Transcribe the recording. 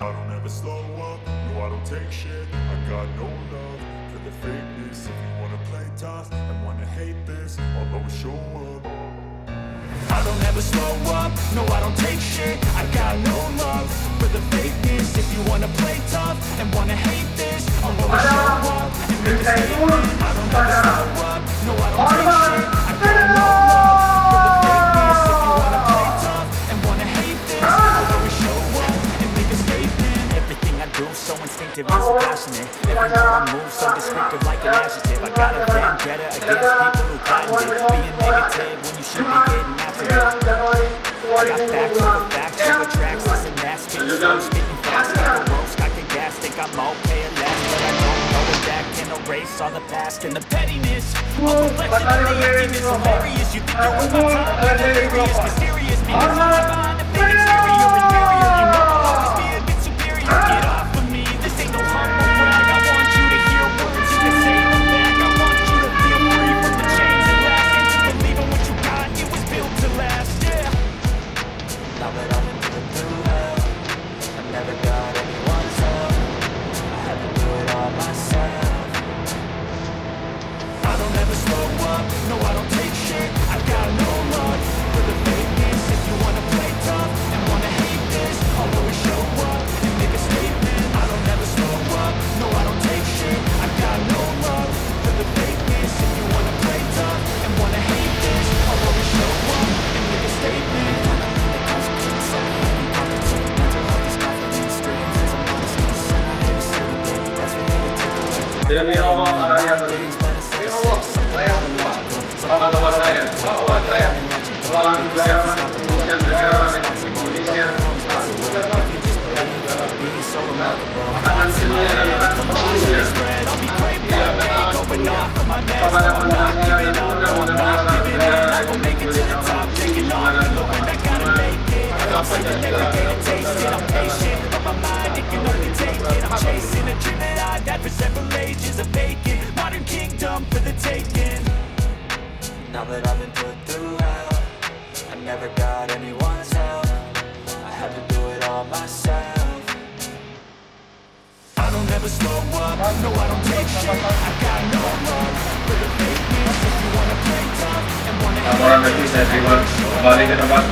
I don't ever slow up, no I don't take shit. I got no love for the fakeness. If you wanna play tough and wanna hate this, I'll always show up. I don't ever slow up, no I don't take shit. I got no love for the fakeness. If you wanna play tough and wanna hate this, I'll always show up and make a statement. I don't ever slow up, no I don't take shit. I got no love for the fakeness. If you wanna play tough and wanna hate this, I'll always show up and make a statement. Everything I do so instinctive and so passionate. Everywhere I move so descriptive like an adjective. I got a vendetta against people who patent it. Being negative when you should be getting after it. I got facts over facts over tracks. Listen, that's getting slow, spitting fast. Got the roast, got the gas. Think I'm okay at last, but I don't know if that can erase all the past and the pettiness. A reflection of the emptiness. Hilarious, you think you're worth my time, but delirious, mysterious. Because I'm behind the fake exterior, inferior. You know I'll always be a bit superior. Get off of me, this ain't no humble brag. I want you to hear words, you can say them back. I want you to feel free from the chains and last. And to believe in what you got, it was built to last, yeah. Now that I've been through hell, I never got anyone's help. I had to do it all myself. I don't ever slow up, no I don't take shit. I got no love for the fakeness. If you wanna play tough and wanna hate this, I'll always show up and make a statement. I don't ever slow up, no I don't take shit. I got no love for the fakeness. If you wanna play tough and wanna hate this, I'll always show up and make a statement. Tidak minum araya minum saya sama-sama saya bahwa saya telah dibayarkan kemudian negara Indonesia makanan semuanya adalah Indonesia kepada pemenangnya dan mudah-mudahan negara Indonesia I'm chasing a dream that I've had for several ages, a vacant modern kingdom for the taking. Now that I've been put through hell, I never got anyone's help. I had to do it all myself. I don't ever slow up, no I don't take shit. I got no love for the fakeness. If you wanna play tough and wanna laporan tadi saya terima kembali ke tempat